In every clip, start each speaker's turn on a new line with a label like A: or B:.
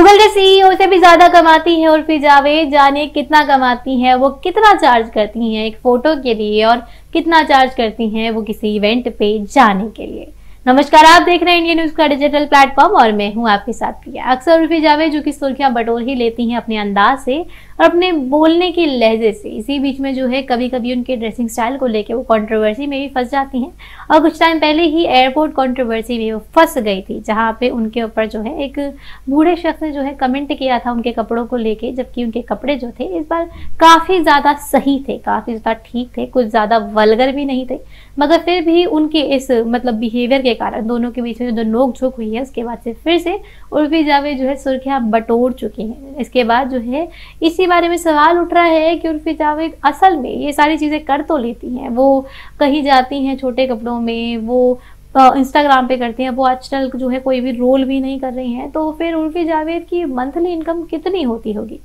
A: Google के CEO से भी ज्यादा कमाती है उर्फी जावेद। जानिए कितना कमाती हैं, वो कितना चार्ज करती हैं एक फोटो के लिए और कितना चार्ज करती हैं वो किसी इवेंट पे जाने के लिए। नमस्कार, आप देख रहे हैं इंडिया न्यूज का डिजिटल प्लेटफॉर्म और मैं हूं आपके साथ प्रिया। अक्सर उर्फी जावेद जो कि सुर्खियां बटोर ही लेती हैं अपने अंदाज से और अपने बोलने के लहजे से। इसी बीच में जो है कभी कभी उनके ड्रेसिंग स्टाइल को लेकर वो कंट्रोवर्सी में भी फंस जाती हैं और कुछ टाइम पहले ही एयरपोर्ट कंट्रोवर्सी में वो फंस गई थी, जहां पे उनके ऊपर जो है एक बूढ़े शख्स ने जो है कमेंट किया था उनके कपड़ों को लेके, जबकि उनके कपड़े जो थे इस बार काफी ज्यादा सही थे, काफी ज्यादा ठीक थे, कुछ ज्यादा वल्गर भी नहीं थे। मगर फिर भी उनके इस बिहेवियर के कारण दोनों के बीच में जो नोक झोंक हुई है उसके बाद से फिर से उर्फी जावेद जो है सुर्खियां बटोर चुकी हैं। इसके बाद जो है इसी बारे में सवाल उठ रहा है कि उर्फी जावेद असल में ये सारी चीजें कर तो लेती हैं, वो कहीं जाती हैं छोटे कपड़ों में, वो इंस्टाग्राम पे करती हैं, वो आजकल जो है कोई भी रोल भी नहीं कर रही हैं, तो फिर उर्फी जावेद की मंथली इनकम कितनी होती होगी?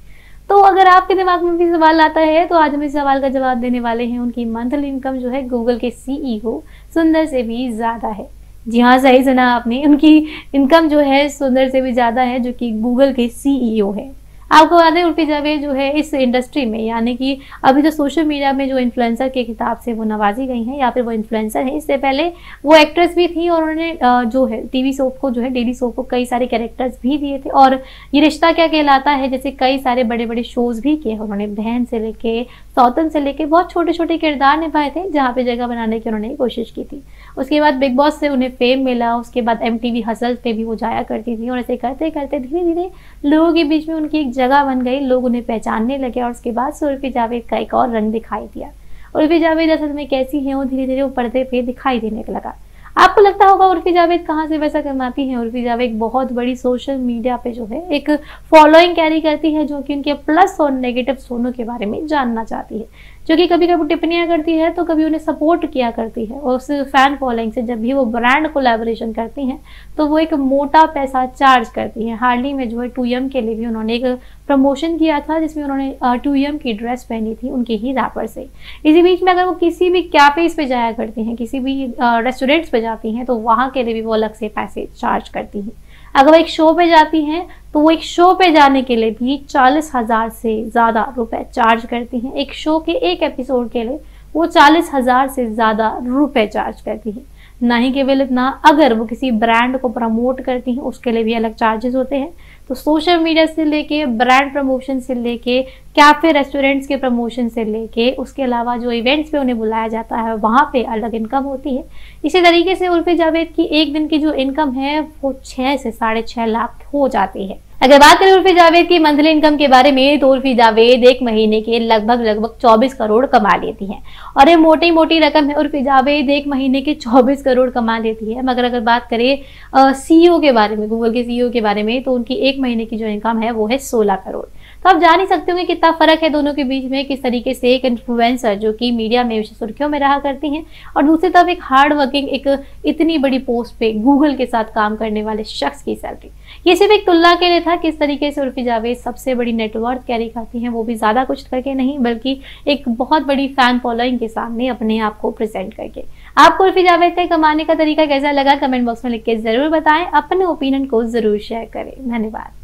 A: तो अगर आपके दिमाग में भी सवाल आता है तो आज हम इस सवाल का जवाब देने वाले हैं। उनकी मंथली इनकम जो है गूगल के सीईओ सुंदर से भी ज्यादा है। जी हाँ, सही सुना आपने, उनकी इनकम जो है सुंदर से भी ज्यादा है, जो कि गूगल के सीईओ है। आपको बता दें उर्फी जावेद जो है इस इंडस्ट्री में, यानी कि अभी तो सोशल मीडिया में जो इन्फ्लुएंसर के खिताब से वो नवाजी गई हैं या फिर वो इन्फ्लुएंसर हैं, इससे पहले वो एक्ट्रेस भी थी और उन्होंने जो है टीवी सोप को जो है डेली सोप को कई सारे कैरेक्टर्स भी दिए थे और ये रिश्ता क्या कहलाता है जैसे कई सारे बड़े बड़े शोज भी किए उन्होंने। बहन से लेके सौतन से लेके बहुत छोटे छोटे किरदार निभाए थे जहाँ पे जगह बनाने की उन्होंने कोशिश की थी। उसके बाद बिग बॉस से उन्हें फेम मिला, उसके बाद MTV हसल पे भी वो जाया करती थी और ऐसे करते करते धीरे धीरे लोगों के बीच में उनकी एक जगह बन गई, लोग उन्हें पहचानने लगे और उसके बाद से उर्फी जावेद का एक और रंग दिखाई दिया। उर्फी जावेद असल में कैसी है वो धीरे धीरे वो पर्दे पे दिखाई देने लगा। आपको लगता होगा उर्फी जावेद कहाँ से पैसा कमाती है? उर्फी जावेद बहुत बड़ी सोशल मीडिया पे जो है एक फॉलोइंग कैरी करती है जो कि उनके प्लस और नेगेटिव दोनों के बारे में जानना चाहती है, जो कि कभी कभी टिप्पणियां करती है तो कभी उन्हें सपोर्ट किया करती है। और उस फैन फॉलोइंग से जब भी वो ब्रांड कोलैबोरेशन करती हैं तो वो एक मोटा पैसा चार्ज करती हैं। हाल ही में जो है 2M के लिए भी उन्होंने एक प्रमोशन किया था जिसमें उन्होंने 2M की ड्रेस पहनी थी उनके ही रैपर से। इसी बीच में अगर वो किसी भी कैफेज पे जाया करती हैं, किसी भी रेस्टोरेंट्स पे जाती हैं तो वहाँ के लिए भी वो अलग से पैसे चार्ज करती हैं। अगर वो एक शो पे जाती हैं तो वो एक शो पे जाने के लिए भी 40,000 से ज़्यादा रुपए चार्ज करती हैं। एक शो के एक एपिसोड के लिए वो 40,000 से ज़्यादा रुपए चार्ज करती हैं। ना ही केवल इतना, अगर वो किसी ब्रांड को प्रमोट करती हैं उसके लिए भी अलग चार्जेस होते हैं। तो सोशल मीडिया से लेके ब्रांड प्रमोशन से लेके कैफे रेस्टोरेंट्स के प्रमोशन से लेके उसके अलावा जो इवेंट्स पे उन्हें बुलाया जाता है वहाँ पे अलग इनकम होती है। इसी तरीके से उर्फी जावेद की एक दिन की जो इनकम है वो 6 से 6.5 लाख हो जाती है। अगर बात करें उर्फी जावेद की मंथली इनकम के बारे में तो उर्फी जावेद एक महीने के लगभग 24 करोड़ कमा लेती हैं और ये मोटी मोटी रकम है। उर्फी जावेद एक महीने के 24 करोड़ कमा लेती है। मगर अगर बात करें सीईओ के बारे में, गूगल के सीईओ के बारे में, तो उनकी एक महीने की जो इनकम है वो है 16 करोड़। तो आप जान ही सकते होंगे कितना फर्क है दोनों के बीच में, किस तरीके से एक इन्फ्लुएंसर जो कि मीडिया में सुर्खियों में रहा करती हैं और दूसरी तरफ एक हार्ड वर्किंग एक इतनी बड़ी पोस्ट पे गूगल के साथ काम करने वाले शख्स की सैलरी। ये सिर्फ एक तुलना के लिए था किस तरीके से उर्फी जावेद सबसे बड़ी नेटवर्थ कैरी करती हैं, वो भी ज्यादा कुछ करके नहीं बल्कि एक बहुत बड़ी फैन फॉलोइंग के सामने अपने आप को प्रेजेंट करके। आपको उर्फी जावेद का कमाने का तरीका कैसा लगा कमेंट बॉक्स में लिख के जरूर बताएं। अपने ओपिनियन को जरूर शेयर करें। धन्यवाद।